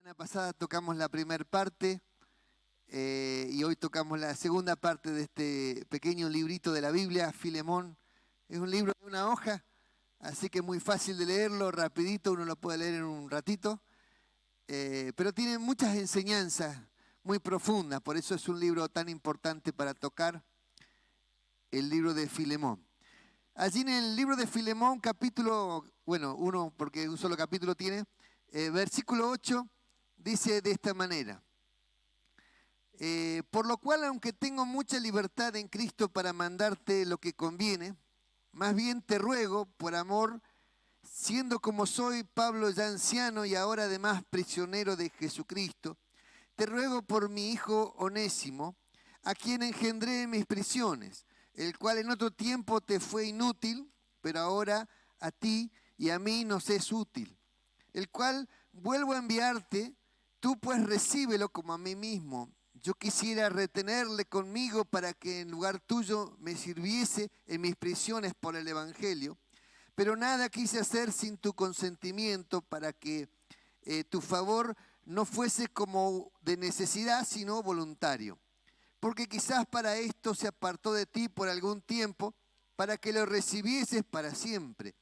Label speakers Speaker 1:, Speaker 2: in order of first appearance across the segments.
Speaker 1: La pasada tocamos la primera parte y hoy tocamos la segunda parte de este pequeño librito de la Biblia, Filemón. Es un libro de una hoja, así que es muy fácil de leerlo, rapidito, uno lo puede leer en un ratito, pero tiene muchas enseñanzas muy profundas, por eso es un libro tan importante para tocar, el libro de Filemón. Allí en el libro de Filemón, capítulo, bueno, uno porque un solo capítulo tiene, versículo 8, dice de esta manera: por lo cual, aunque tengo mucha libertad en Cristo para mandarte lo que conviene, más bien te ruego, por amor, siendo como soy Pablo ya anciano y ahora además prisionero de Jesucristo, te ruego por mi hijo Onésimo, a quien engendré en mis prisiones, el cual en otro tiempo te fue inútil, pero ahora a ti y a mí nos es útil, el cual vuelvo a enviarte, tú pues recíbelo como a mí mismo. Yo quisiera retenerle conmigo para que en lugar tuyo me sirviese en mis prisiones por el Evangelio, pero nada quise hacer sin tu consentimiento para que tu favor no fuese como de necesidad, sino voluntario. Porque quizás para esto se apartó de ti por algún tiempo, para que lo recibieses para siempre.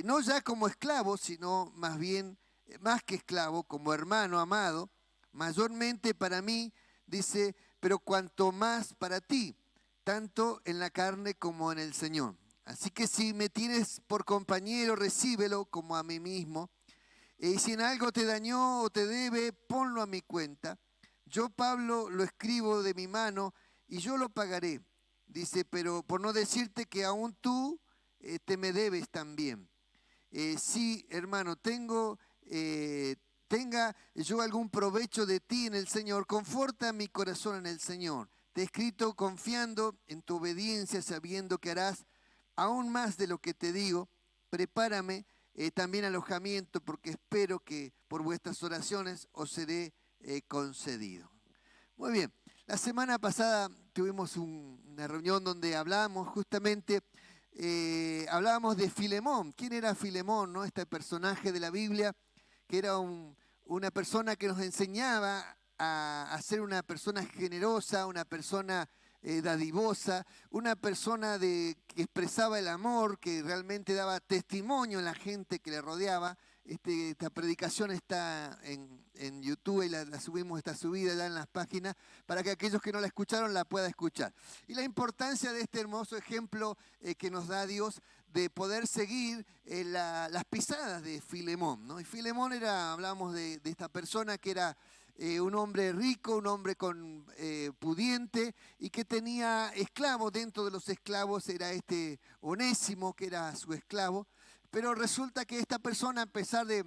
Speaker 1: No ya como esclavo, sino más bien, más que esclavo, como hermano amado, mayormente para mí, dice, pero cuanto más para ti, tanto en la carne como en el Señor. Así que si me tienes por compañero, recíbelo como a mí mismo. Y si en algo te dañó o te debe, ponlo a mi cuenta. Yo, Pablo, lo escribo de mi mano y yo lo pagaré. Dice, pero por no decirte que aún tú te me debes también. Sí, hermano, tenga yo algún provecho de ti en el Señor, conforta mi corazón en el Señor. Te he escrito confiando en tu obediencia, sabiendo que harás aún más de lo que te digo. Prepárame también alojamiento, porque espero que por vuestras oraciones os seré concedido. Muy bien, la semana pasada tuvimos una reunión donde hablábamos justamente, hablábamos de Filemón. ¿Quién era Filemón, no? Este personaje de la Biblia, que era una persona que nos enseñaba a ser una persona generosa, una persona dadivosa, una persona que expresaba el amor, que realmente daba testimonio en la gente que le rodeaba. Esta predicación está en YouTube y la subimos, está subida ya en las páginas, para que aquellos que no la escucharon la puedan escuchar. Y la importancia de este hermoso ejemplo que nos da Dios de poder seguir las pisadas de Filemón, ¿no? Y Filemón hablábamos de esta persona que era un hombre rico, un hombre pudiente y que tenía esclavos. Dentro de los esclavos era este Onésimo, que era su esclavo. Pero resulta que esta persona, a pesar de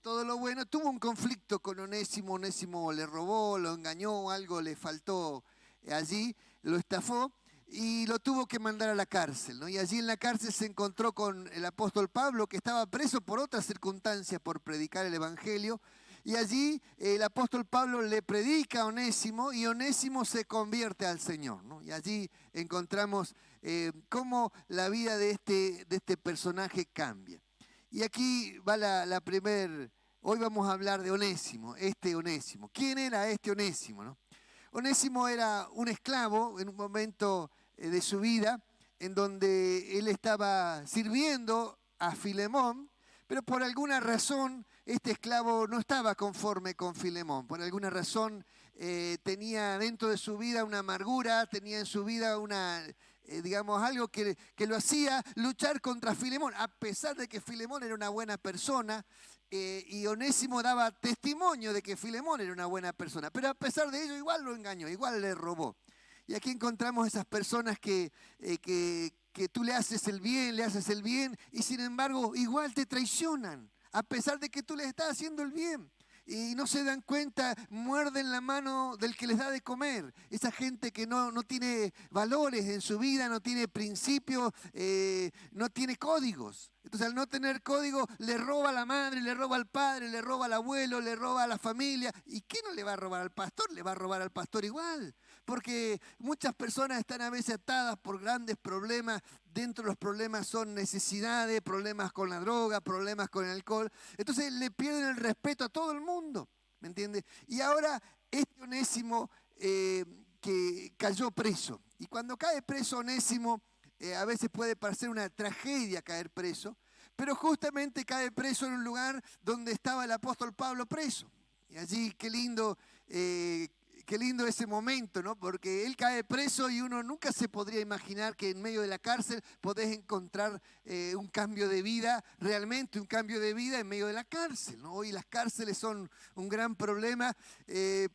Speaker 1: todo lo bueno, tuvo un conflicto con Onésimo. Onésimo le robó, lo engañó, algo le faltó allí, lo estafó y lo tuvo que mandar a la cárcel, ¿no? Y allí en la cárcel se encontró con el apóstol Pablo, que estaba preso por otras circunstancias, por predicar el Evangelio. Y allí el apóstol Pablo le predica a Onésimo y Onésimo se convierte al Señor, ¿no? Y allí encontramos cómo la vida de este personaje cambia. Y aquí va hoy vamos a hablar de Onésimo, este Onésimo. ¿Quién era este Onésimo, no? Onésimo era un esclavo en un momento de su vida en donde él estaba sirviendo a Filemón, pero por alguna razón este esclavo no estaba conforme con Filemón. Por alguna razón tenía dentro de su vida una amargura, tenía en su vida digamos, algo que lo hacía luchar contra Filemón, a pesar de que Filemón era una buena persona. Y Onésimo daba testimonio de que Filemón era una buena persona, pero a pesar de ello igual lo engañó, igual le robó. Y aquí encontramos esas personas que tú le haces el bien, y sin embargo igual te traicionan, a pesar de que tú les estás haciendo el bien. Y no se dan cuenta, muerden la mano del que les da de comer. Esa gente que no tiene valores en su vida, no tiene principios, no tiene códigos. Entonces, al no tener código, le roba a la madre, le roba al padre, le roba al abuelo, le roba a la familia. ¿Y qué no le va a robar al pastor? Le va a robar al pastor igual. Porque muchas personas están a veces atadas por grandes problemas. Dentro de los problemas son necesidades, problemas con la droga, problemas con el alcohol. Entonces le pierden el respeto a todo el mundo. ¿Me entiende? Y ahora este Onésimo que cayó preso. Y cuando cae preso Onésimo, a veces puede parecer una tragedia caer preso, pero justamente cae preso en un lugar donde estaba el apóstol Pablo preso. Y allí qué lindo ese momento, ¿no? Porque él cae preso y uno nunca se podría imaginar que en medio de la cárcel podés encontrar un cambio de vida, realmente un cambio de vida en medio de la cárcel, ¿no? Hoy las cárceles son un gran problema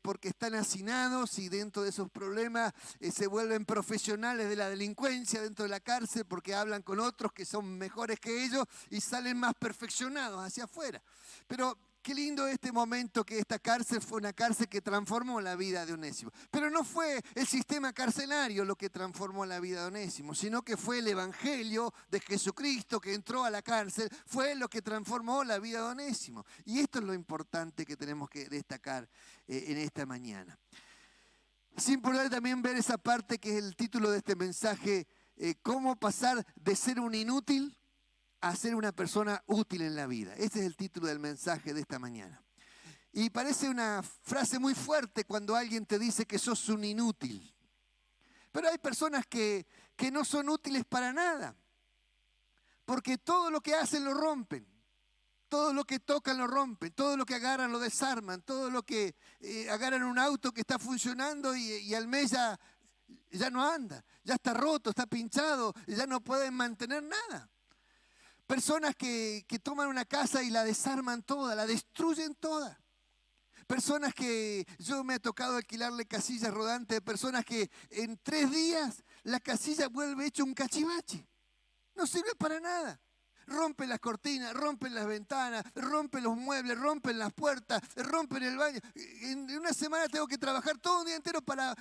Speaker 1: porque están hacinados y dentro de esos problemas se vuelven profesionales de la delincuencia dentro de la cárcel porque hablan con otros que son mejores que ellos y salen más perfeccionados hacia afuera. Pero qué lindo este momento que esta cárcel fue una cárcel que transformó la vida de Onésimo. Pero no fue el sistema carcelario lo que transformó la vida de Onésimo, sino que fue el evangelio de Jesucristo que entró a la cárcel, fue lo que transformó la vida de Onésimo. Y esto es lo importante que tenemos que destacar en esta mañana. Es importante también ver esa parte que es el título de este mensaje, cómo pasar de ser un inútil a ser una persona útil en la vida. Ese es el título del mensaje de esta mañana. Y parece una frase muy fuerte cuando alguien te dice que sos un inútil. Pero hay personas que no son útiles para nada, porque todo lo que hacen lo rompen. Todo lo que tocan lo rompen, todo lo que agarran lo desarman, todo lo que agarran un auto que está funcionando y al mes ya no anda, ya está roto, está pinchado, ya no pueden mantener nada. Personas que toman una casa y la desarman toda, la destruyen toda. Personas que yo me ha tocado alquilarle casillas rodantes de personas que en 3 días la casilla vuelve hecho un cachivache. No sirve para nada. Rompen las cortinas, rompen las ventanas, rompen los muebles, rompen las puertas, rompen el baño. En una semana tengo que trabajar todo un día entero para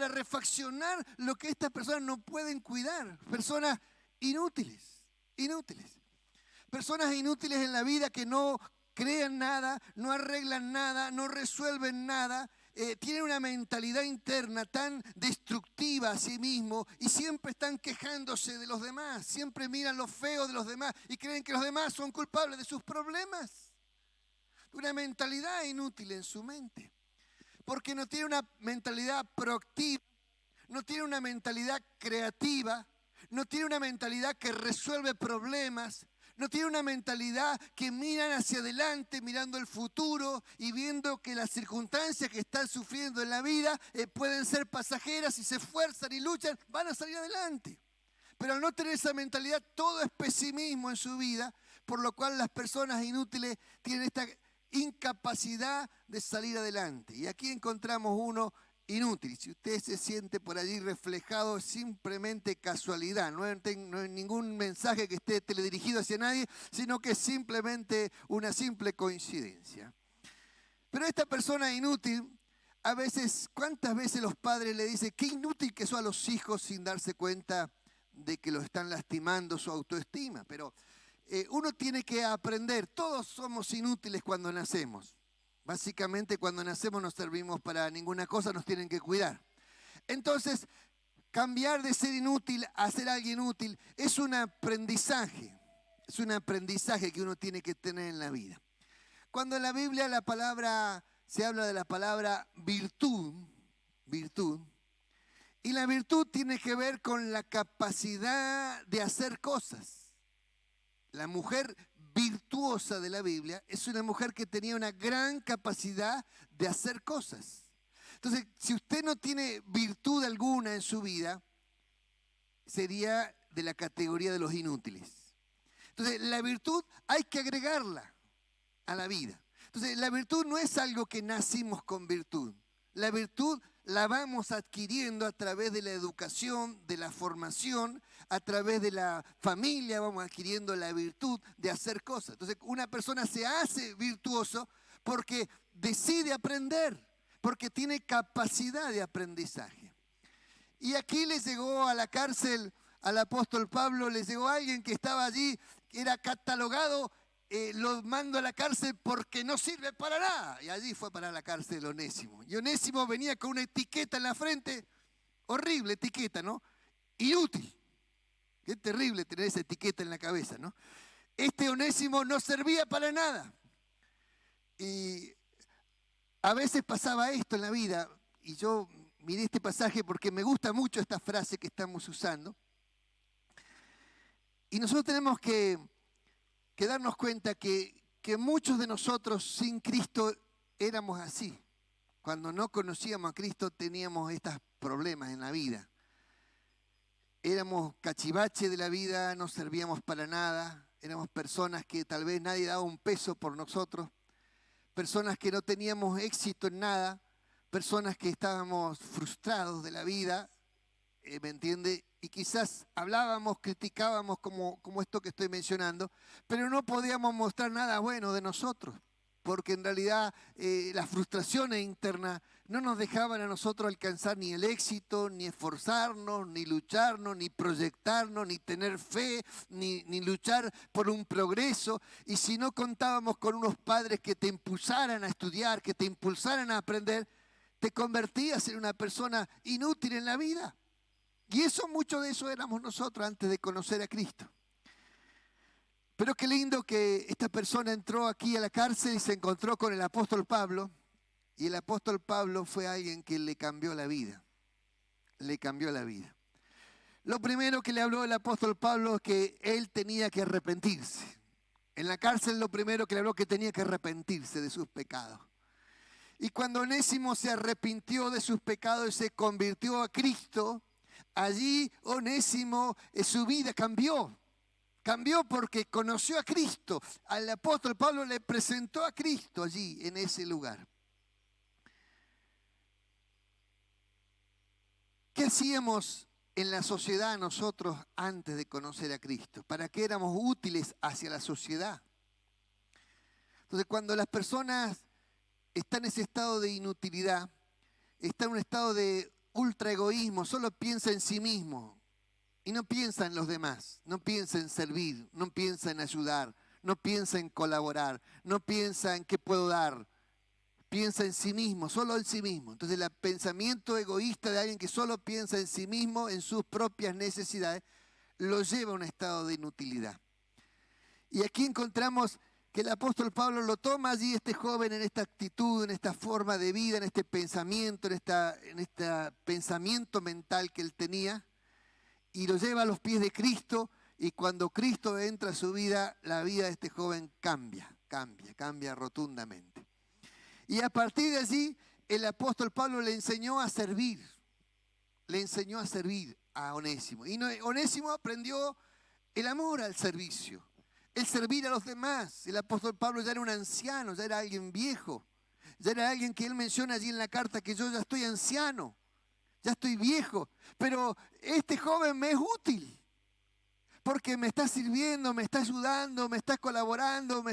Speaker 1: refaccionar lo que estas personas no pueden cuidar. Personas inútiles. Inútiles. Personas inútiles en la vida que no crean nada, no arreglan nada, no resuelven nada, tienen una mentalidad interna tan destructiva a sí mismo y siempre están quejándose de los demás, siempre miran lo feo de los demás y creen que los demás son culpables de sus problemas. Una mentalidad inútil en su mente, porque no tiene una mentalidad proactiva, no tiene una mentalidad creativa, no tiene una mentalidad que resuelve problemas, no tiene una mentalidad que miran hacia adelante, mirando el futuro y viendo que las circunstancias que están sufriendo en la vida pueden ser pasajeras y se esfuerzan y luchan, van a salir adelante. Pero al no tener esa mentalidad, todo es pesimismo en su vida, por lo cual las personas inútiles tienen esta incapacidad de salir adelante. Y aquí encontramos uno inútil. Si usted se siente por allí reflejado, es simplemente casualidad. No es ningún mensaje que esté teledirigido hacia nadie, sino que es simplemente una simple coincidencia. Pero esta persona inútil, a veces, ¿cuántas veces los padres le dicen qué inútil que son a los hijos sin darse cuenta de que lo están lastimando su autoestima? Pero uno tiene que aprender, todos somos inútiles cuando nacemos. Básicamente cuando nacemos no servimos para ninguna cosa, nos tienen que cuidar. Entonces, cambiar de ser inútil a ser alguien útil es un aprendizaje que uno tiene que tener en la vida. Cuando en la Biblia se habla de la palabra virtud, y la virtud tiene que ver con la capacidad de hacer cosas. La mujer virtuosa de la Biblia es una mujer que tenía una gran capacidad de hacer cosas. Entonces, si usted no tiene virtud alguna en su vida, sería de la categoría de los inútiles. Entonces, la virtud hay que agregarla a la vida. Entonces, la virtud no es algo que nacimos con virtud. La virtud la vamos adquiriendo a través de la educación, de la formación, a través de la familia vamos adquiriendo la virtud de hacer cosas. Entonces, una persona se hace virtuoso porque decide aprender, porque tiene capacidad de aprendizaje. Y aquí le llegó a la cárcel al apóstol Pablo, le llegó alguien que estaba allí, que era catalogado, lo mando a la cárcel porque no sirve para nada. Y allí fue para la cárcel Onésimo. Y Onésimo venía con una etiqueta en la frente, horrible etiqueta, ¿no? Inútil. Qué terrible tener esa etiqueta en la cabeza, ¿no? Este Onésimo no servía para nada. Y A veces pasaba esto en la vida, y yo miré este pasaje porque me gusta mucho esta frase que estamos usando, y nosotros tenemos que darnos cuenta que muchos de nosotros sin Cristo éramos así. Cuando no conocíamos a Cristo teníamos estos problemas en la vida. Éramos cachivache de la vida, no servíamos para nada, éramos personas que tal vez nadie daba un peso por nosotros, personas que no teníamos éxito en nada, personas que estábamos frustrados de la vida, ¿me entiende? Y quizás hablábamos, criticábamos como esto que estoy mencionando, pero no podíamos mostrar nada bueno de nosotros, porque en realidad las frustraciones internas no nos dejaban a nosotros alcanzar ni el éxito, ni esforzarnos, ni lucharnos, ni proyectarnos, ni tener fe, ni luchar por un progreso. Y si no contábamos con unos padres que te impulsaran a estudiar, que te impulsaran a aprender, te convertías en una persona inútil en la vida. Y mucho de eso éramos nosotros antes de conocer a Cristo. Pero qué lindo que esta persona entró aquí a la cárcel y se encontró con el apóstol Pablo. Y el apóstol Pablo fue alguien que le cambió la vida. Le cambió la vida. Lo primero que le habló el apóstol Pablo es que él tenía que arrepentirse. En la cárcel lo primero que le habló que tenía que arrepentirse de sus pecados. Y cuando Onésimo se arrepintió de sus pecados y se convirtió a Cristo, allí Onésimo, su vida cambió. Cambió porque conoció a Cristo. Al apóstol Pablo le presentó a Cristo allí, en ese lugar. ¿Qué hacíamos en la sociedad nosotros antes de conocer a Cristo? ¿Para qué éramos útiles hacia la sociedad? Entonces, cuando las personas están en ese estado de inutilidad, están en un estado de ultraegoísmo, solo piensa en sí mismo y no piensa en los demás, no piensa en servir, no piensa en ayudar, no piensa en colaborar, no piensa en qué puedo dar, piensa en sí mismo, solo en sí mismo. Entonces el pensamiento egoísta de alguien que solo piensa en sí mismo, en sus propias necesidades, lo lleva a un estado de inutilidad. Y aquí encontramos que el apóstol Pablo lo toma allí, este joven, en esta actitud, en esta forma de vida, en este pensamiento, en este pensamiento mental que él tenía, y lo lleva a los pies de Cristo, y cuando Cristo entra a su vida, la vida de este joven cambia rotundamente. Y a partir de allí, el apóstol Pablo le enseñó a servir a Onésimo. Y Onésimo aprendió el amor al servicio, el servir a los demás. El apóstol Pablo ya era un anciano, ya era alguien viejo, ya era alguien que él menciona allí en la carta que yo ya estoy anciano, ya estoy viejo, pero este joven me es útil. Porque me está sirviendo, me está ayudando, me está colaborando,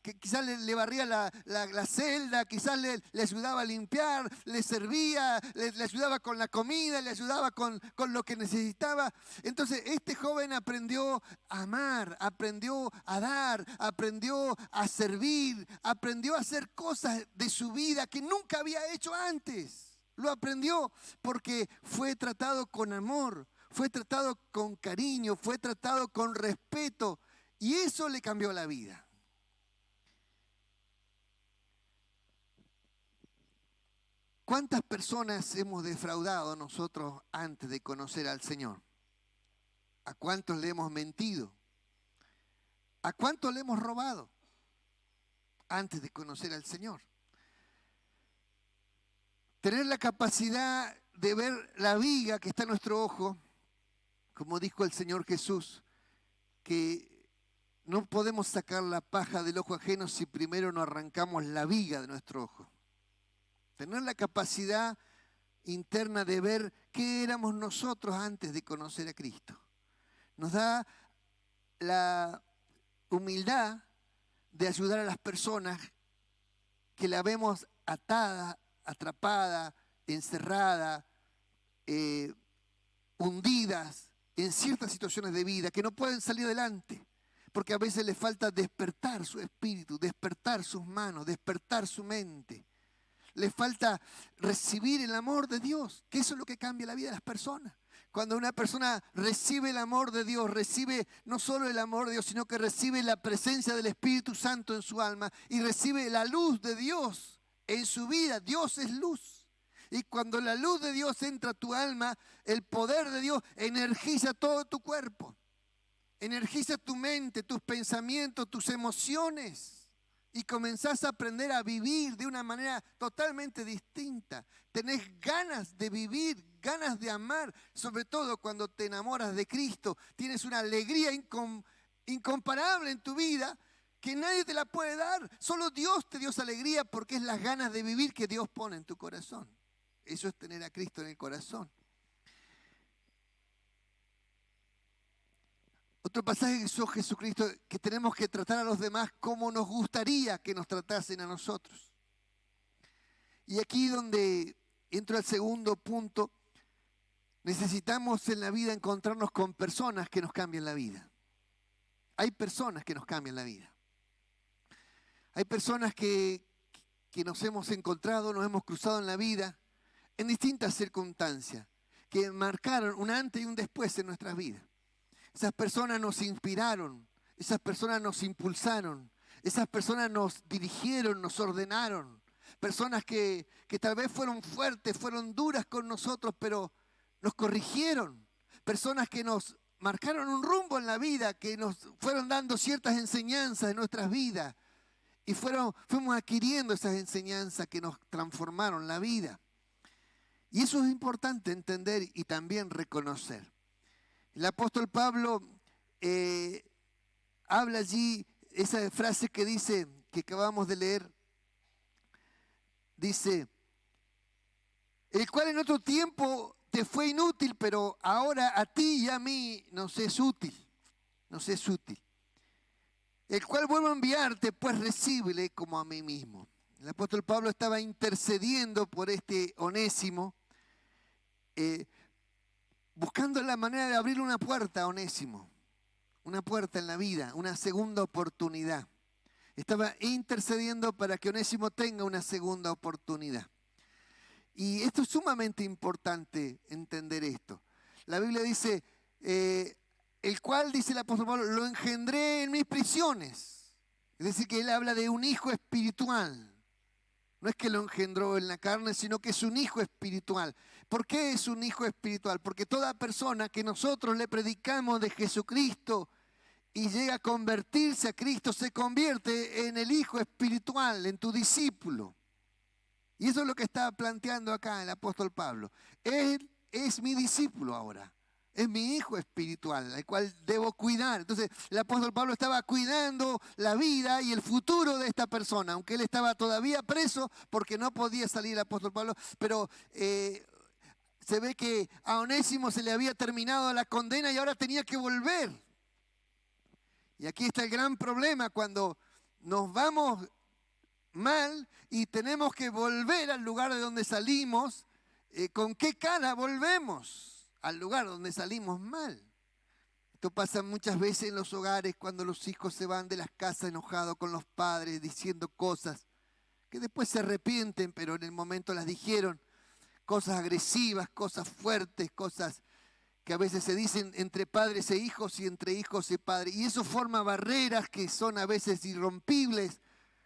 Speaker 1: que quizás le barría la celda, quizás le ayudaba a limpiar, le servía, le ayudaba con la comida, le ayudaba con lo que necesitaba. Entonces este joven aprendió a amar, aprendió a dar, aprendió a servir, aprendió a hacer cosas de su vida que nunca había hecho antes. Lo aprendió porque fue tratado con amor, fue tratado con cariño, fue tratado con respeto, y eso le cambió la vida. ¿Cuántas personas hemos defraudado nosotros antes de conocer al Señor? ¿A cuántos le hemos mentido? ¿A cuántos le hemos robado antes de conocer al Señor? Tener la capacidad de ver la viga que está en nuestro ojo, como dijo el Señor Jesús, que no podemos sacar la paja del ojo ajeno si primero no arrancamos la viga de nuestro ojo. Tener la capacidad interna de ver qué éramos nosotros antes de conocer a Cristo. Nos da la humildad de ayudar a las personas que la vemos atada, atrapada, encerrada, hundidas en ciertas situaciones de vida, que no pueden salir adelante, porque a veces les falta despertar su espíritu, despertar sus manos, despertar su mente. Les falta recibir el amor de Dios, que eso es lo que cambia la vida de las personas. Cuando una persona recibe el amor de Dios, recibe no solo el amor de Dios, sino que recibe la presencia del Espíritu Santo en su alma y recibe la luz de Dios en su vida. Dios es luz. Y cuando la luz de Dios entra a tu alma, el poder de Dios energiza todo tu cuerpo. Energiza tu mente, tus pensamientos, tus emociones. Y comenzás a aprender a vivir de una manera totalmente distinta. Tenés ganas de vivir, ganas de amar. Sobre todo cuando te enamoras de Cristo. Tienes una alegría incomparable en tu vida que nadie te la puede dar. Solo Dios te dio esa alegría porque es las ganas de vivir que Dios pone en tu corazón. Eso es tener a Cristo en el corazón. Otro pasaje que hizo Jesucristo, que tenemos que tratar a los demás como nos gustaría que nos tratasen a nosotros. Y aquí donde entro al segundo punto, necesitamos en la vida encontrarnos con personas que nos cambien la vida. Hay personas que nos cambian la vida. Hay personas que nos hemos encontrado, nos hemos cruzado en la vida en distintas circunstancias, que marcaron un antes y un después en nuestras vidas. Esas personas nos inspiraron, esas personas nos impulsaron, esas personas nos dirigieron, nos ordenaron. Personas que tal vez fueron fuertes, fueron duras con nosotros, pero nos corrigieron. Personas que nos marcaron un rumbo en la vida, que nos fueron dando ciertas enseñanzas en nuestras vidas. Y fuimos adquiriendo esas enseñanzas que nos transformaron la vida. Y eso es importante entender y también reconocer. El apóstol Pablo habla allí, esa frase que dice, que acabamos de leer, dice, el cual en otro tiempo te fue inútil, pero ahora a ti y a mí nos es útil. Nos es útil. El cual vuelvo a enviarte, pues recíbele como a mí mismo. El apóstol Pablo estaba intercediendo por este Onésimo, buscando la manera de abrirle una puerta a Onésimo, una puerta en la vida, una segunda oportunidad. Estaba intercediendo para que Onésimo tenga una segunda oportunidad. Y esto es sumamente importante entender esto. La Biblia dice, el cual, dice el apóstol Pablo, lo engendré en mis prisiones. Es decir, que él habla de un hijo espiritual. No es que lo engendró en la carne, sino que es un hijo espiritual. ¿Por qué es un hijo espiritual? Porque toda persona que nosotros le predicamos de Jesucristo y llega a convertirse a Cristo, se convierte en el hijo espiritual, en tu discípulo. Y eso es lo que está planteando acá el apóstol Pablo. Él es mi discípulo ahora. Es mi hijo espiritual, al cual debo cuidar. Entonces, el apóstol Pablo estaba cuidando la vida y el futuro de esta persona, aunque él estaba todavía preso porque no podía salir el apóstol Pablo, pero se ve que a Onésimo se le había terminado la condena y ahora tenía que volver. Y aquí está el gran problema cuando nos vamos mal y tenemos que volver al lugar de donde salimos. ¿Con qué cara volvemos al lugar donde salimos mal? Esto pasa muchas veces en los hogares cuando los hijos se van de las casas enojados con los padres, diciendo cosas que después se arrepienten, pero en el momento las dijeron. Cosas agresivas, cosas fuertes, cosas que a veces se dicen entre padres e hijos y entre hijos y padres. Y eso forma barreras que son a veces irrompibles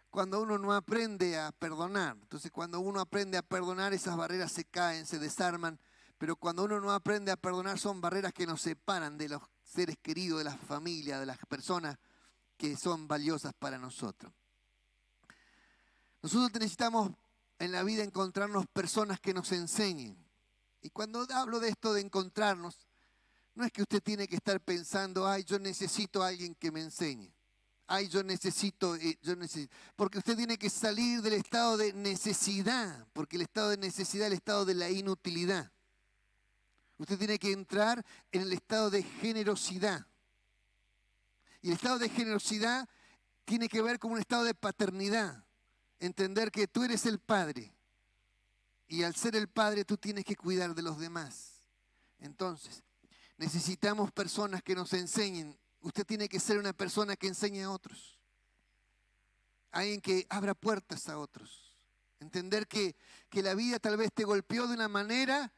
Speaker 1: cuando uno no aprende a perdonar. Entonces, cuando uno aprende a perdonar, esas barreras se caen, se desarman. Pero cuando uno no aprende a perdonar, son barreras que nos separan de los seres queridos, de las familias, de las personas que son valiosas para nosotros. Nosotros necesitamos en la vida encontrarnos personas que nos enseñen. Y cuando hablo de esto de encontrarnos, no es que usted tiene que estar pensando, ay, yo necesito a alguien que me enseñe. Ay, yo necesito. Porque usted tiene que salir del estado de necesidad, porque el estado de necesidad es el estado de la inutilidad. Usted tiene que entrar en el estado de generosidad. Y el estado de generosidad tiene que ver con un estado de paternidad. Entender que tú eres el padre. Y al ser el padre tú tienes que cuidar de los demás. Entonces, necesitamos personas que nos enseñen. Usted tiene que ser una persona que enseñe a otros. Alguien que abra puertas a otros. Entender que la vida tal vez te golpeó de una manera,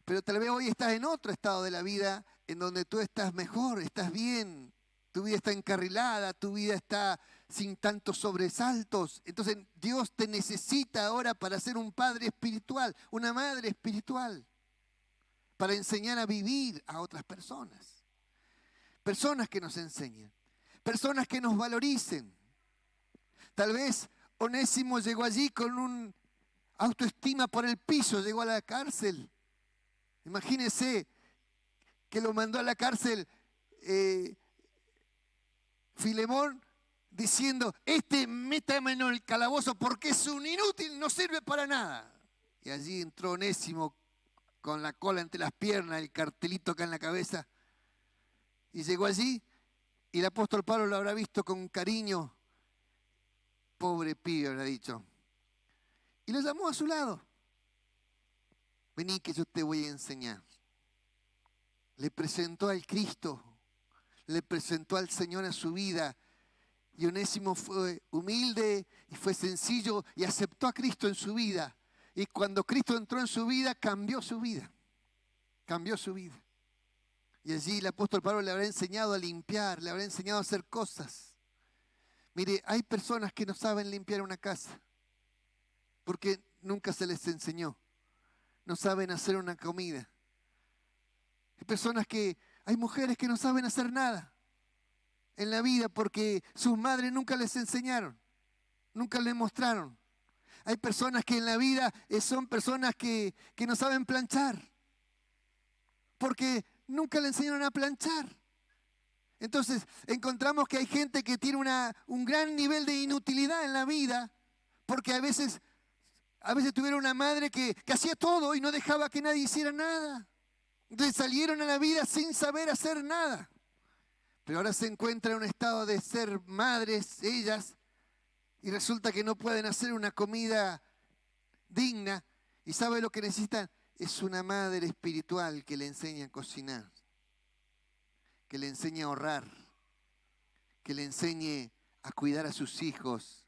Speaker 1: pero tal vez hoy estás en otro estado de la vida en donde tú estás mejor, estás bien, tu vida está encarrilada, tu vida está sin tantos sobresaltos. Entonces Dios te necesita ahora para ser un padre espiritual, una madre espiritual, para enseñar a vivir a otras personas. Personas que nos enseñen, personas que nos valoricen. Tal vez Onésimo llegó allí con una autoestima por el piso, llegó a la cárcel. Imagínese que lo mandó a la cárcel Filemón diciendo, métamelo en el calabozo porque es un inútil, no sirve para nada. Y allí entró Onésimo con la cola entre las piernas, el cartelito acá en la cabeza. Y llegó allí y el apóstol Pablo lo habrá visto con cariño. Pobre pibe, habrá dicho. Y lo llamó a su lado. Vení que yo te voy a enseñar. Le presentó al Cristo, le presentó al Señor a su vida. Y Onésimo fue humilde y fue sencillo y aceptó a Cristo en su vida. Y cuando Cristo entró en su vida, cambió su vida. Cambió su vida. Y allí el apóstol Pablo le habrá enseñado a limpiar, le habrá enseñado a hacer cosas. Mire, hay personas que no saben limpiar una casa porque nunca se les enseñó. No saben hacer una comida. Hay mujeres que no saben hacer nada en la vida porque sus madres nunca les enseñaron, nunca les mostraron. Hay personas que en la vida son personas que no saben planchar porque nunca le enseñaron a planchar. Entonces encontramos que hay gente que tiene un gran nivel de inutilidad en la vida porque a veces tuvieron una madre que hacía todo y no dejaba que nadie hiciera nada. Entonces salieron a la vida sin saber hacer nada. Pero ahora se encuentran en un estado de ser madres ellas y resulta que no pueden hacer una comida digna. ¿Y sabe lo que necesitan? Es una madre espiritual que le enseñe a cocinar, que le enseñe a ahorrar, que le enseñe a cuidar a sus hijos,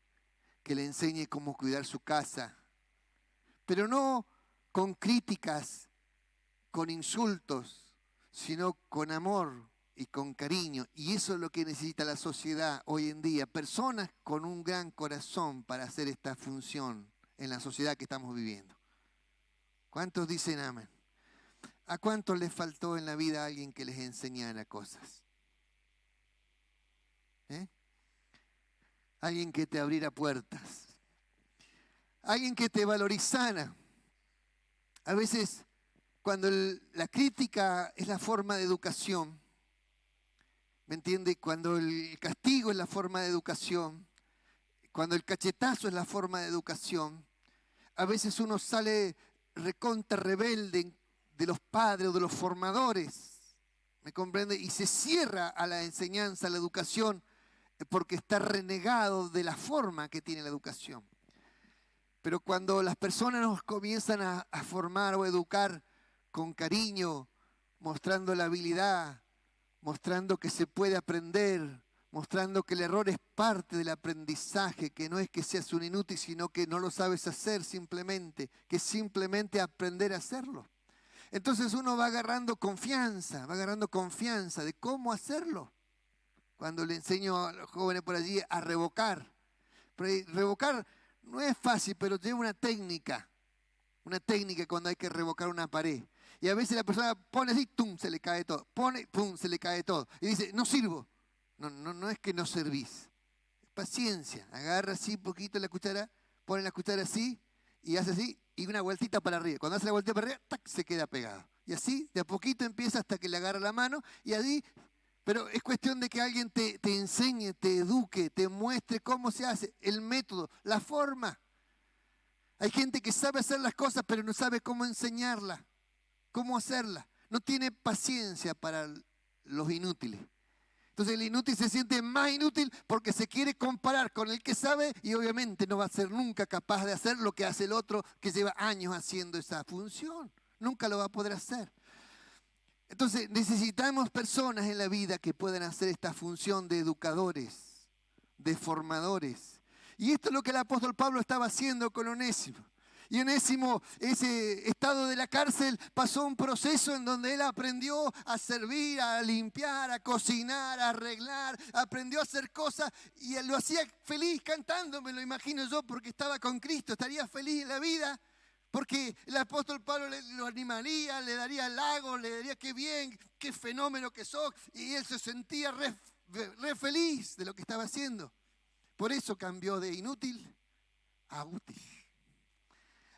Speaker 1: que le enseñe cómo cuidar su casa. Pero no con críticas, con insultos, sino con amor y con cariño. Y eso es lo que necesita la sociedad hoy en día. Personas con un gran corazón para hacer esta función en la sociedad que estamos viviendo. ¿Cuántos dicen amén? ¿A cuántos les faltó en la vida alguien que les enseñara cosas? Alguien que te abriera puertas. Alguien que te valorizara. A veces, cuando la crítica es la forma de educación, ¿me entiende? Cuando el castigo es la forma de educación, cuando el cachetazo es la forma de educación, a veces uno sale recontra rebelde de los padres o de los formadores, ¿me comprende? Y se cierra a la enseñanza, a la educación, porque está renegado de la forma que tiene la educación. Pero cuando las personas nos comienzan a formar o educar con cariño, mostrando la habilidad, mostrando que se puede aprender, mostrando que el error es parte del aprendizaje, que no es que seas un inútil, sino que no lo sabes hacer simplemente, que es simplemente aprender a hacerlo. Entonces uno va agarrando confianza de cómo hacerlo. Cuando le enseño a los jóvenes por allí a revocar. Revocar no es fácil, pero lleva una técnica cuando hay que revocar una pared. Y a veces la persona pone así, ¡tum!, se le cae todo. Pone, ¡pum!, se le cae todo. Y dice, no sirvo. No es que no servís. Paciencia. Agarra así un poquito la cuchara, pone la cuchara así y hace así y una vueltita para arriba. Cuando hace la vueltita para arriba, ¡tac!, se queda pegado. Y así, de a poquito empieza hasta que le agarra la mano y así. Pero es cuestión de que alguien te enseñe, te eduque, te muestre cómo se hace, el método, la forma. Hay gente que sabe hacer las cosas, pero no sabe cómo enseñarlas, cómo hacerlas. No tiene paciencia para los inútiles. Entonces el inútil se siente más inútil porque se quiere comparar con el que sabe y obviamente no va a ser nunca capaz de hacer lo que hace el otro que lleva años haciendo esa función. Nunca lo va a poder hacer. Entonces necesitamos personas en la vida que puedan hacer esta función de educadores, de formadores. Y esto es lo que el apóstol Pablo estaba haciendo con Onésimo. Y Onésimo, ese estado de la cárcel, pasó un proceso en donde él aprendió a servir, a limpiar, a cocinar, a arreglar, aprendió a hacer cosas y él lo hacía feliz cantando, me lo imagino yo, porque estaba con Cristo, estaría feliz en la vida, porque el apóstol Pablo lo animaría, le daría halagos, le diría qué bien, qué fenómeno que sos, y él se sentía re feliz de lo que estaba haciendo. Por eso cambió de inútil a útil.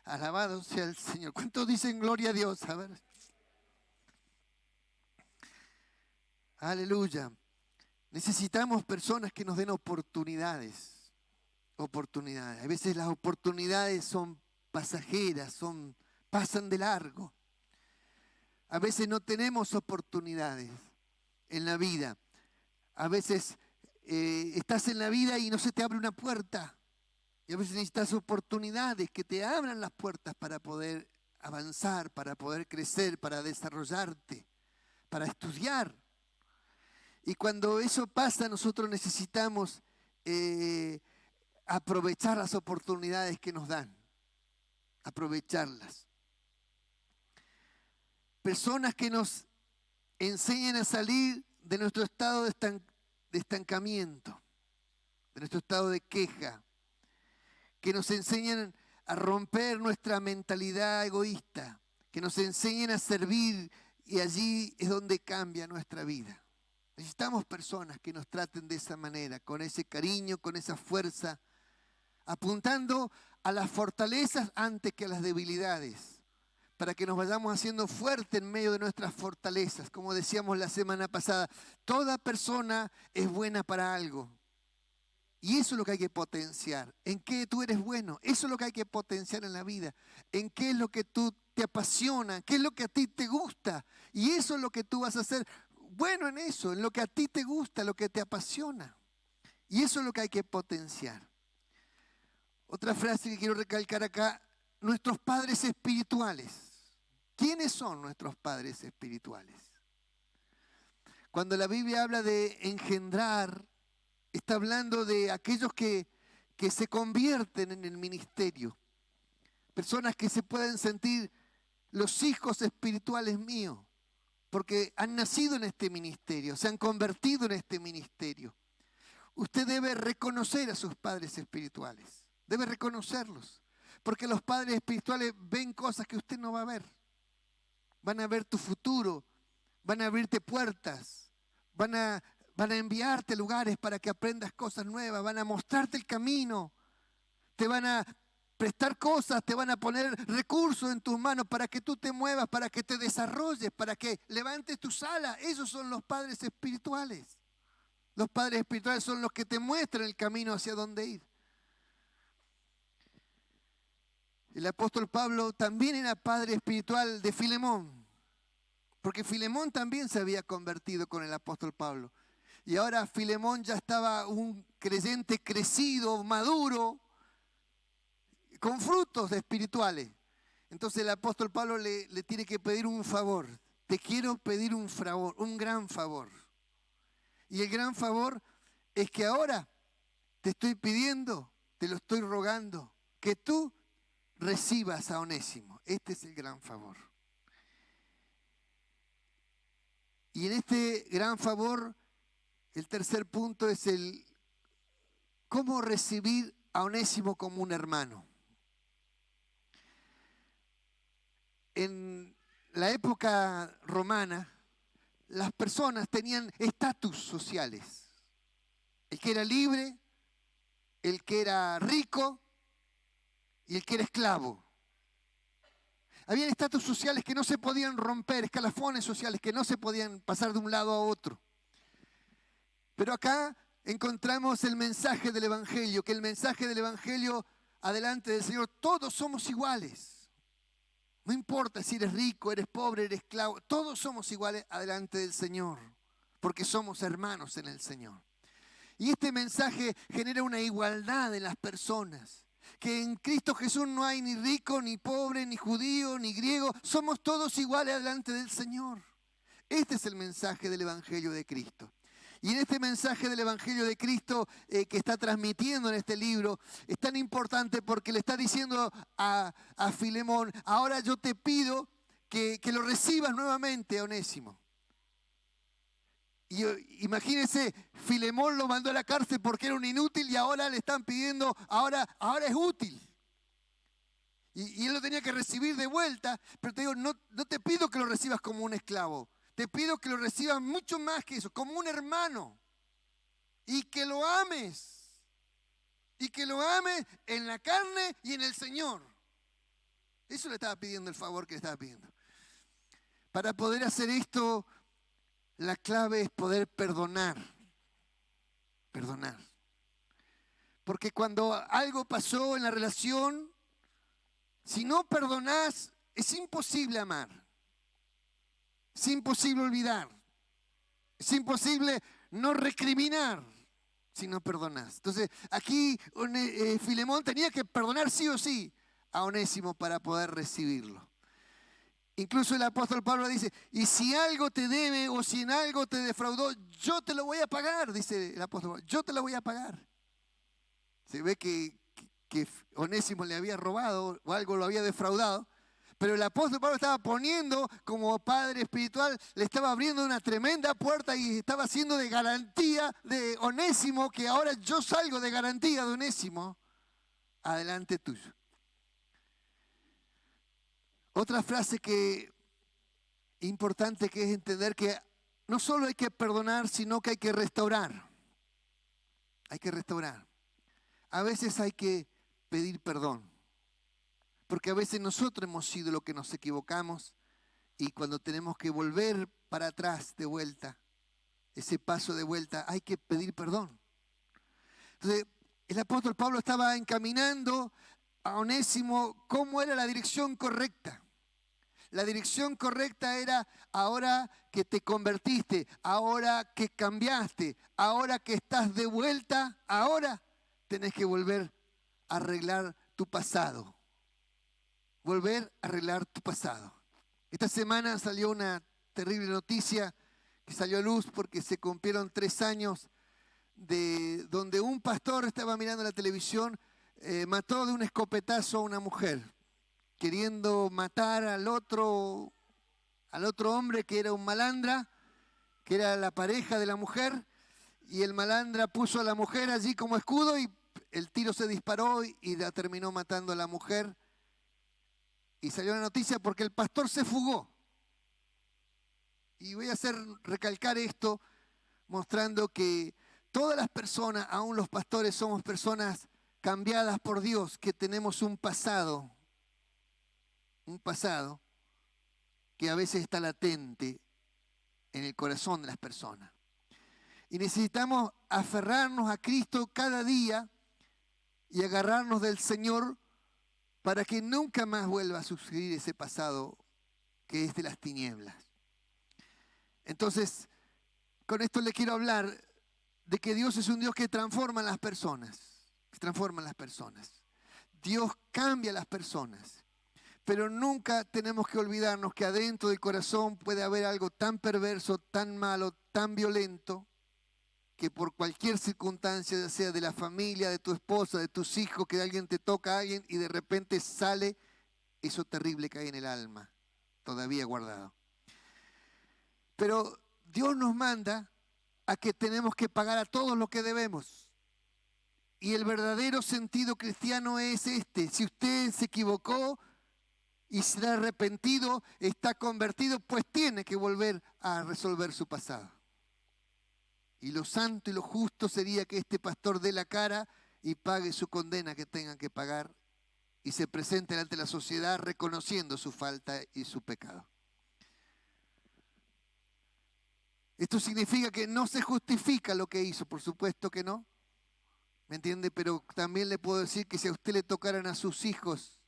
Speaker 1: Alabado sea el Señor. ¿Cuántos dicen gloria a Dios? A ver. Aleluya. Necesitamos personas que nos den oportunidades. Oportunidades. A veces las oportunidades son pasajeras, pasan de largo. A veces no tenemos oportunidades en la vida. A veces estás en la vida y no se te abre una puerta. Y a veces necesitas oportunidades que te abran las puertas para poder avanzar, para poder crecer, para desarrollarte, para estudiar. Y cuando eso pasa, nosotros necesitamos aprovechar las oportunidades que nos dan. Aprovecharlas. Personas que nos enseñan a salir de nuestro estado de estancamiento, de nuestro estado de queja, que nos enseñan a romper nuestra mentalidad egoísta, que nos enseñen a servir y allí es donde cambia nuestra vida. Necesitamos personas que nos traten de esa manera, con ese cariño, con esa fuerza, apuntando a las fortalezas antes que a las debilidades, para que nos vayamos haciendo fuertes en medio de nuestras fortalezas. Como decíamos la semana pasada, toda persona es buena para algo. Y eso es lo que hay que potenciar. ¿En qué tú eres bueno? Eso es lo que hay que potenciar en la vida. ¿En qué es lo que tú te apasiona? ¿Qué es lo que a ti te gusta? Y eso es lo que tú vas a hacer bueno en eso, en lo que a ti te gusta, lo que te apasiona. Y eso es lo que hay que potenciar. Otra frase que quiero recalcar acá, nuestros padres espirituales. ¿Quiénes son nuestros padres espirituales? Cuando la Biblia habla de engendrar, está hablando de aquellos que se convierten en el ministerio. Personas que se pueden sentir los hijos espirituales míos, porque han nacido en este ministerio, se han convertido en este ministerio. Usted debe reconocer a sus padres espirituales, debe reconocerlos, porque los padres espirituales ven cosas que usted no va a ver. Van a ver tu futuro, van a abrirte puertas, van a enviarte a lugares para que aprendas cosas nuevas, van a mostrarte el camino, te van a prestar cosas, te van a poner recursos en tus manos para que tú te muevas, para que te desarrolles, para que levantes tus alas. Esos son los padres espirituales. Los padres espirituales son los que te muestran el camino hacia dónde ir. El apóstol Pablo también era padre espiritual de Filemón, porque Filemón también se había convertido con el apóstol Pablo. Y ahora Filemón ya estaba un creyente crecido, maduro, con frutos espirituales. Entonces el apóstol Pablo le tiene que pedir un favor. Te quiero pedir un favor, un gran favor. Y el gran favor es que ahora te estoy pidiendo, te lo estoy rogando, que tú recibas a Onésimo. Este es el gran favor. Y en este gran favor, el tercer punto es el cómo recibir a Onésimo como un hermano. En la época romana, las personas tenían estatus sociales. El que era libre, el que era rico y el que era esclavo. Había estatus sociales que no se podían romper, escalafones sociales que no se podían pasar de un lado a otro. Pero acá encontramos el mensaje del Evangelio, que el mensaje del Evangelio adelante del Señor, todos somos iguales. No importa si eres rico, eres pobre, eres esclavo, todos somos iguales adelante del Señor, porque somos hermanos en el Señor. Y este mensaje genera una igualdad en las personas, que en Cristo Jesús no hay ni rico, ni pobre, ni judío, ni griego, somos todos iguales delante del Señor. Este es el mensaje del Evangelio de Cristo. Y en este mensaje del Evangelio de Cristo que está transmitiendo en este libro, es tan importante porque le está diciendo a Filemón, ahora yo te pido que lo recibas nuevamente, a Onésimo. Y imagínense, Filemón lo mandó a la cárcel porque era un inútil y ahora le están pidiendo, ahora es útil. Y él lo tenía que recibir de vuelta, pero te digo, no te pido que lo recibas como un esclavo. Te pido que lo recibas mucho más que eso, como un hermano. Y que lo ames. Y que lo ames en la carne y en el Señor. Eso le estaba pidiendo, el favor que le estaba pidiendo. Para poder hacer esto, la clave es poder perdonar. Perdonar. Porque cuando algo pasó en la relación, si no perdonás, es imposible amar. Es imposible olvidar. Es imposible no recriminar si no perdonás. Entonces, aquí Filemón tenía que perdonar sí o sí a Onésimo para poder recibirlo. Incluso el apóstol Pablo dice, y si algo te debe o si en algo te defraudó, yo te lo voy a pagar, dice el apóstol Pablo, yo te lo voy a pagar. Se ve que Onésimo le había robado o algo lo había defraudado. Pero el apóstol Pablo estaba poniendo como padre espiritual, le estaba abriendo una tremenda puerta y estaba haciendo de garantía de Onésimo, que ahora yo salgo de garantía de Onésimo, adelante tuyo. Otra frase que importante que es entender que no solo hay que perdonar, sino que hay que restaurar. Hay que restaurar. A veces hay que pedir perdón. Porque a veces nosotros hemos sido los que nos equivocamos y cuando tenemos que volver para atrás de vuelta, ese paso de vuelta, hay que pedir perdón. Entonces, el apóstol Pablo estaba encaminando a Onésimo cómo era la dirección correcta. La dirección correcta era ahora que te convertiste, ahora que cambiaste, ahora que estás de vuelta, ahora tenés que volver a arreglar tu pasado. Volver a arreglar tu pasado. Esta semana salió una terrible noticia que salió a luz porque se cumplieron 3 años de donde un pastor estaba mirando la televisión, mató de un escopetazo a una mujer, queriendo matar al otro hombre que era un malandra, que era la pareja de la mujer, y el malandra puso a la mujer allí como escudo y el tiro se disparó y la terminó matando a la mujer. Y salió la noticia porque el pastor se fugó. Y voy a recalcar esto, mostrando que todas las personas, aún los pastores, somos personas cambiadas por Dios, que tenemos un pasado que a veces está latente en el corazón de las personas. Y necesitamos aferrarnos a Cristo cada día y agarrarnos del Señor para que nunca más vuelva a suceder ese pasado que es de las tinieblas. Entonces, con esto le quiero hablar de que Dios es un Dios que transforma a las personas. Dios cambia a las personas. Pero nunca tenemos que olvidarnos que adentro del corazón puede haber algo tan perverso, tan malo, tan violento, que por cualquier circunstancia, ya sea de la familia, de tu esposa, de tus hijos, que alguien te toca a alguien y de repente sale eso terrible que hay en el alma, todavía guardado. Pero Dios nos manda a que tenemos que pagar a todos lo que debemos. Y el verdadero sentido cristiano es este: si usted se equivocó y se ha arrepentido, está convertido, pues tiene que volver a resolver su pasado. Y lo santo y lo justo sería que este pastor dé la cara y pague su condena que tengan que pagar y se presente ante la sociedad reconociendo su falta y su pecado. Esto significa que no se justifica lo que hizo, por supuesto que no. ¿Me entiende? Pero también le puedo decir que si a usted le tocaran a sus hijos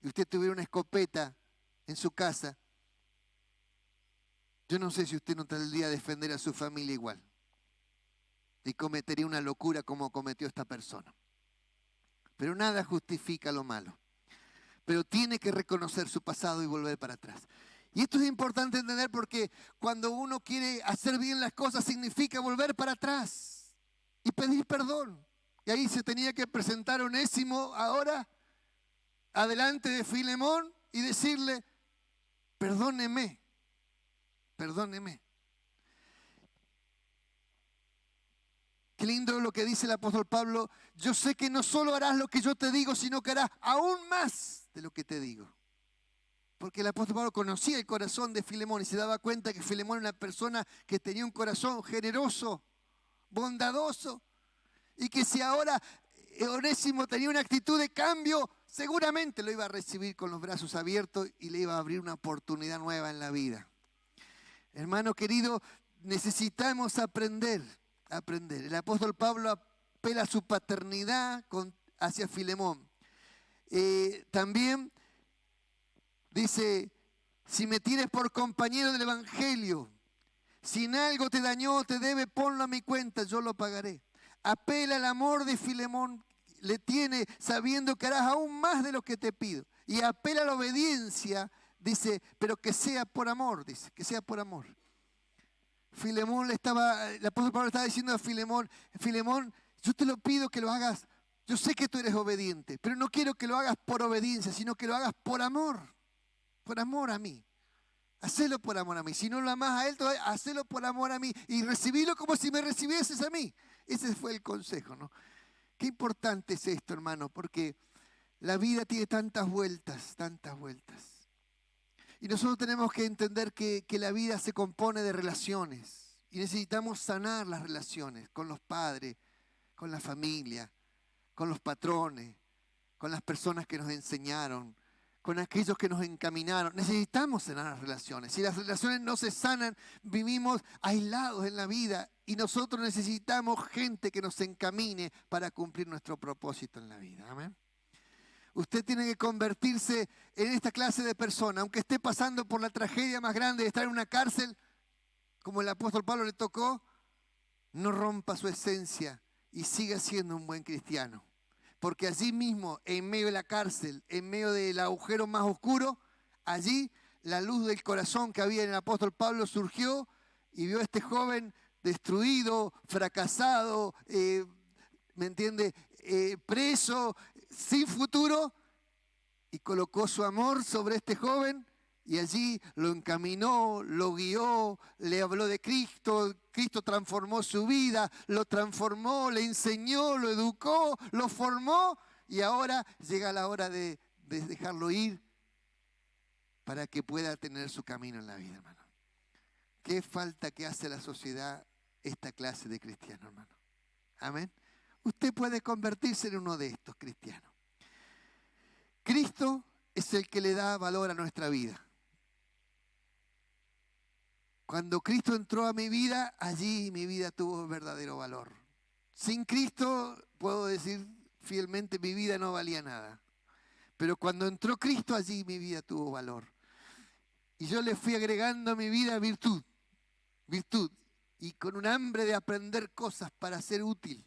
Speaker 1: y usted tuviera una escopeta en su casa, yo no sé si usted no tendría a defender a su familia igual. Y cometería una locura como cometió esta persona. Pero nada justifica lo malo. Pero tiene que reconocer su pasado y volver para atrás. Y esto es importante entender porque cuando uno quiere hacer bien las cosas significa volver para atrás y pedir perdón. Y ahí se tenía que presentar Onésimo ahora adelante de Filemón y decirle, perdóneme, perdóneme. Qué lindo lo que dice el apóstol Pablo. Yo sé que no solo harás lo que yo te digo, sino que harás aún más de lo que te digo. Porque el apóstol Pablo conocía el corazón de Filemón y se daba cuenta que Filemón era una persona que tenía un corazón generoso, bondadoso. Y que si ahora Onésimo tenía una actitud de cambio, seguramente lo iba a recibir con los brazos abiertos y le iba a abrir una oportunidad nueva en la vida. Hermano querido, necesitamos aprender. El apóstol Pablo apela a su paternidad hacia Filemón. También dice, si me tienes por compañero del evangelio, si en algo te dañó o te debe, ponlo a mi cuenta, yo lo pagaré. Apela al amor de Filemón, le tiene sabiendo que harás aún más de lo que te pido. Y apela a la obediencia, dice, pero que sea por amor, dice, que sea por amor. Filemón el apóstol Pablo estaba diciendo a Filemón, Filemón, yo te lo pido que lo hagas, yo sé que tú eres obediente, pero no quiero que lo hagas por obediencia, sino que lo hagas por amor a mí. Hacelo por amor a mí. Si no lo amás a él, hacelo por amor a mí y recibilo como si me recibieses a mí. Ese fue el consejo, ¿no? Qué importante es esto, hermano, porque la vida tiene tantas vueltas, tantas vueltas. Y nosotros tenemos que entender que la vida se compone de relaciones y necesitamos sanar las relaciones con los padres, con la familia, con los patrones, con las personas que nos enseñaron, con aquellos que nos encaminaron. Necesitamos sanar las relaciones. Si las relaciones no se sanan, vivimos aislados en la vida y nosotros necesitamos gente que nos encamine para cumplir nuestro propósito en la vida. Amén. Usted tiene que convertirse en esta clase de persona, aunque esté pasando por la tragedia más grande de estar en una cárcel, como el apóstol Pablo le tocó, no rompa su esencia y siga siendo un buen cristiano. Porque allí mismo, en medio de la cárcel, en medio del agujero más oscuro, allí la luz del corazón que había en el apóstol Pablo surgió y vio a este joven destruido, fracasado, ¿me entiende? Preso, sin futuro, y colocó su amor sobre este joven y allí lo encaminó, lo guió, le habló de Cristo. Cristo transformó su vida, lo transformó, le enseñó, lo educó, lo formó y ahora llega la hora de dejarlo ir para que pueda tener su camino en la vida, hermano. ¿Qué falta que hace la sociedad esta clase de cristiano, hermano? Amén. Usted puede convertirse en uno de estos cristianos. Cristo es el que le da valor a nuestra vida. Cuando Cristo entró a mi vida, allí mi vida tuvo verdadero valor. Sin Cristo, puedo decir fielmente, mi vida no valía nada. Pero cuando entró Cristo, allí mi vida tuvo valor. Y yo le fui agregando a mi vida virtud. Y con un hambre de aprender cosas para ser útil.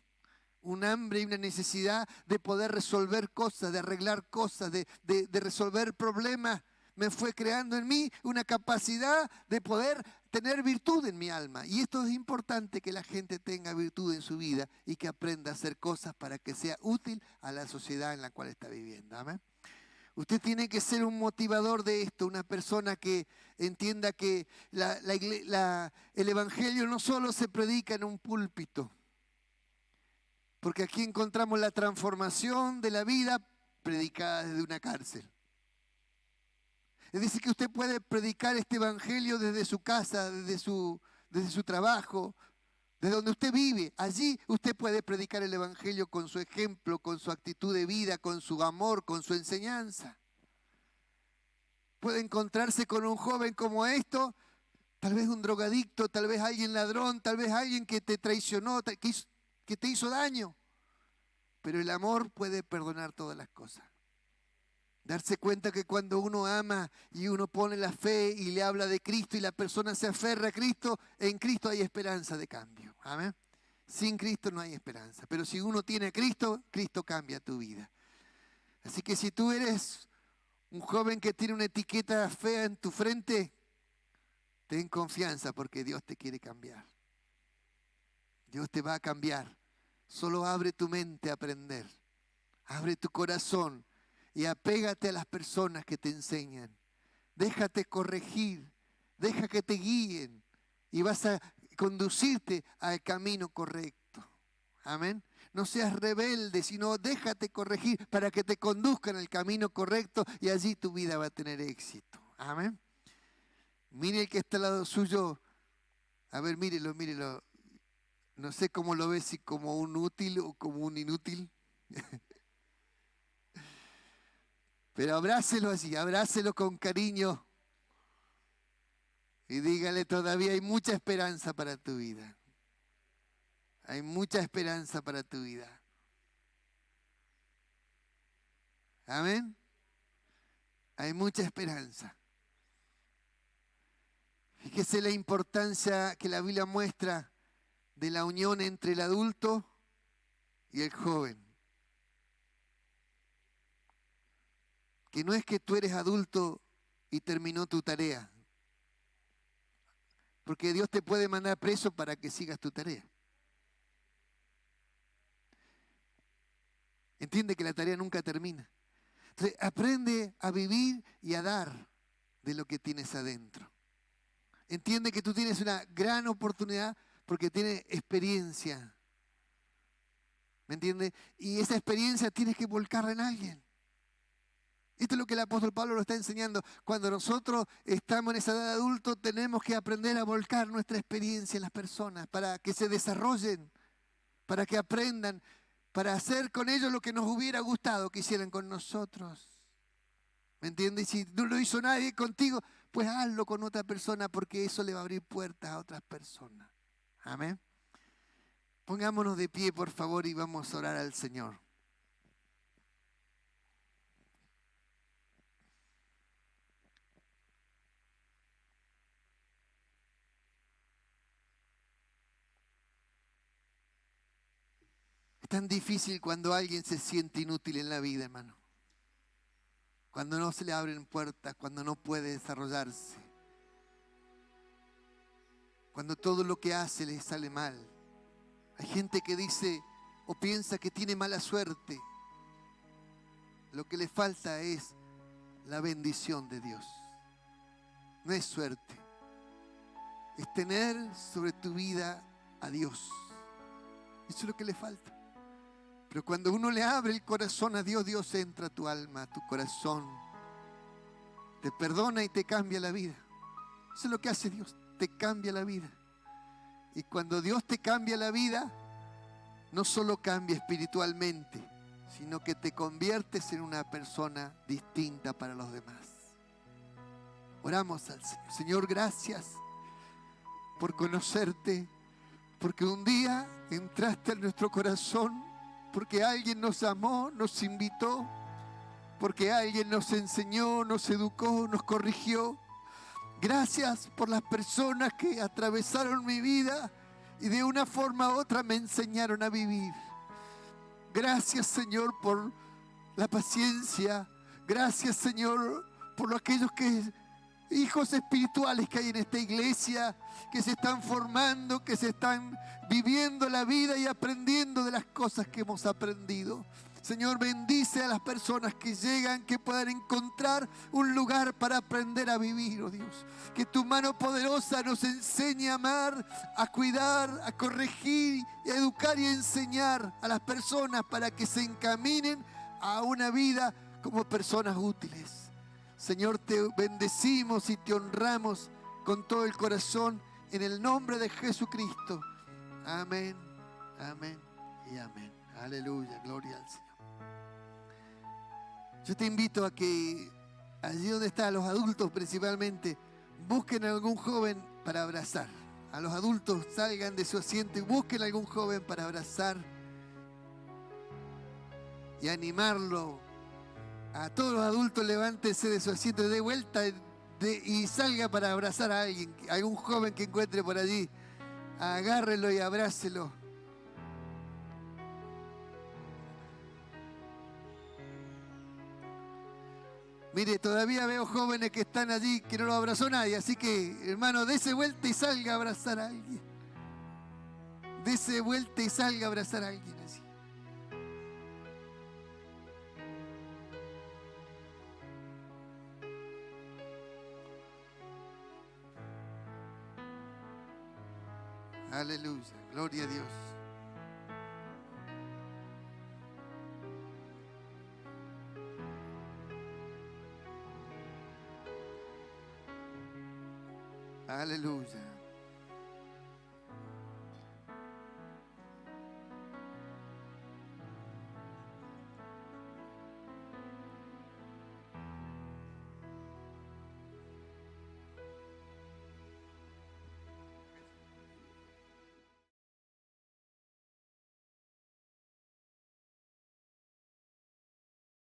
Speaker 1: Un hambre y una necesidad de poder resolver cosas, de arreglar cosas, de resolver problemas. Me fue creando en mí una capacidad de poder tener virtud en mi alma. Y esto es importante, que la gente tenga virtud en su vida y que aprenda a hacer cosas para que sea útil a la sociedad en la cual está viviendo. Amén. Usted tiene que ser un motivador de esto, una persona que entienda que el evangelio no solo se predica en un púlpito, porque aquí encontramos la transformación de la vida predicada desde una cárcel. Es decir, que usted puede predicar este evangelio desde su casa, desde su trabajo, desde donde usted vive. Allí usted puede predicar el evangelio con su ejemplo, con su actitud de vida, con su amor, con su enseñanza. Puede encontrarse con un joven como esto, tal vez un drogadicto, tal vez alguien ladrón, tal vez alguien que te traicionó, que te hizo daño. Pero el amor puede perdonar todas las cosas. Darse cuenta que cuando uno ama y uno pone la fe y le habla de Cristo y la persona se aferra a Cristo, en Cristo hay esperanza de cambio. Amén. Sin Cristo no hay esperanza. Pero si uno tiene a Cristo, Cristo cambia tu vida. Así que si tú eres Un joven que tiene una etiqueta fea en tu frente, ten confianza porque Dios te quiere cambiar. Dios te va a cambiar. Solo abre tu mente a aprender. Abre tu corazón y apégate a las personas que te enseñan. Déjate corregir, deja que te guíen y vas a conducirte al camino correcto. Amén. No seas rebelde, sino déjate corregir para que te conduzcan al camino correcto y allí tu vida va a tener éxito. Amén. Mire el que está al lado suyo. A ver, mírelo, mírelo. No sé cómo lo ves, si como un útil o como un inútil. Pero abrácelo así, abrácelo con cariño. Y dígale, todavía hay mucha esperanza para tu vida. Hay mucha esperanza para tu vida. Amén. Hay mucha esperanza. Fíjese la importancia que la Biblia muestra de la unión entre el adulto y el joven. Que no es que tú eres adulto y terminó tu tarea. Porque Dios te puede mandar preso para que sigas tu tarea. Entiende que la tarea nunca termina. Entonces, aprende a vivir y a dar de lo que tienes adentro. Entiende que tú tienes una gran oportunidad porque tienes experiencia. ¿Me entiendes? Y esa experiencia tienes que volcarla en alguien. Esto es lo que el apóstol Pablo nos está enseñando. Cuando nosotros estamos en esa edad de adulto, tenemos que aprender a volcar nuestra experiencia en las personas para que se desarrollen, para que aprendan, para hacer con ellos lo que nos hubiera gustado que hicieran con nosotros. ¿Me entiendes? Y si no lo hizo nadie contigo, pues hazlo con otra persona porque eso le va a abrir puertas a otras personas. Amén. Pongámonos de pie, por favor, y vamos a orar al Señor. Es tan difícil cuando alguien se siente inútil en la vida, hermano. Cuando no se le abren puertas, cuando no puede desarrollarse. Cuando todo lo que hace le sale mal. Hay gente que dice o piensa que tiene mala suerte. Lo que le falta es la bendición de Dios. No es suerte. Es tener sobre tu vida a Dios. Eso es lo que le falta. Pero cuando uno le abre el corazón a Dios, Dios entra a tu alma, a tu corazón. Te perdona y te cambia la vida. Eso es lo que hace Dios, te cambia la vida. Y cuando Dios te cambia la vida, no solo cambia espiritualmente, sino que te conviertes en una persona distinta para los demás. Oramos al Señor. Señor, gracias por conocerte, porque un día entraste en nuestro corazón, porque alguien nos amó, nos invitó, porque alguien nos enseñó, nos educó, nos corrigió. Gracias por las personas que atravesaron mi vida y de una forma u otra me enseñaron a vivir. Gracias, Señor, por la paciencia. Gracias, Señor, por aquellos hijos espirituales que hay en esta iglesia, que se están formando, que se están viviendo la vida y aprendiendo de las cosas que hemos aprendido. Señor, bendice a las personas que llegan, que puedan encontrar un lugar para aprender a vivir, oh Dios. Que tu mano poderosa nos enseñe a amar, a cuidar, a corregir, a educar y a enseñar a las personas para que se encaminen a una vida como personas útiles. Señor, te bendecimos y te honramos con todo el corazón en el nombre de Jesucristo. Amén, amén y amén. Aleluya, gloria al Señor. Yo te invito a que allí donde están los adultos principalmente, busquen a algún joven para abrazar. A los adultos salgan de su asiento y busquen a algún joven para abrazar y animarlo. A todos los adultos, levántense de su asiento, dé vuelta y salga para abrazar a alguien, a algún joven que encuentre por allí. Agárrelo y abrácelo. Mire, todavía veo jóvenes que están allí que no lo abrazó nadie, así que, hermano, dése vuelta y salga a abrazar a alguien. Dése vuelta y salga a abrazar a alguien así. Aleluya, gloria a Dios. Aleluya.